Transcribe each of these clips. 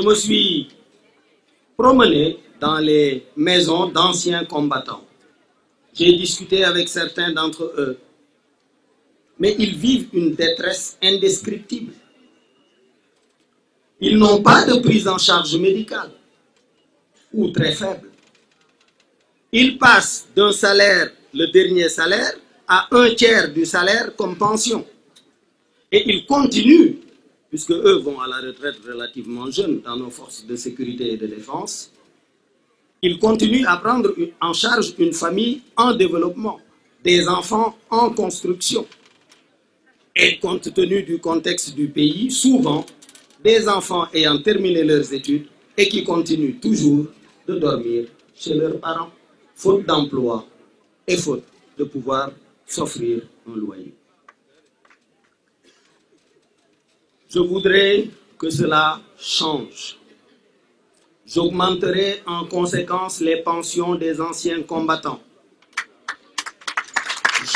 me suis promené dans les maisons d'anciens combattants. J'ai discuté avec certains d'entre eux, mais ils vivent une détresse indescriptible. Ils n'ont pas de prise en charge médicale, ou très faible. Ils passent d'un salaire, le dernier salaire, à un tiers du salaire comme pension. Et ils continuent, puisque eux vont à la retraite relativement jeunes dans nos forces de sécurité et de défense, ils continuent à prendre en charge une famille en développement, des enfants en construction. Et compte tenu du contexte du pays, souvent, des enfants ayant terminé leurs études et qui continuent toujours de dormir chez leurs parents, faute d'emploi et faute de pouvoir s'offrir un loyer. Je voudrais que cela change. J'augmenterai en conséquence les pensions des anciens combattants.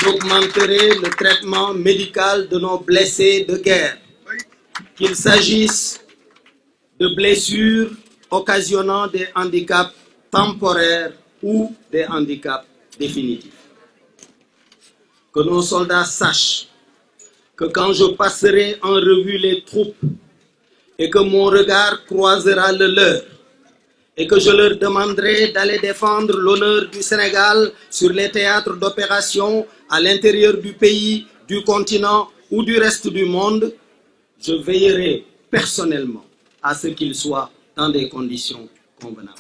J'augmenterai le traitement médical de nos blessés de guerre, qu'il s'agisse de blessures occasionnant des handicaps temporaires ou des handicaps définitifs. Que nos soldats sachent que quand je passerai en revue les troupes et que mon regard croisera le leur, et que je leur demanderai d'aller défendre l'honneur du Sénégal sur les théâtres d'opération à l'intérieur du pays, du continent ou du reste du monde, je veillerai personnellement à ce qu'ils soient dans des conditions convenables.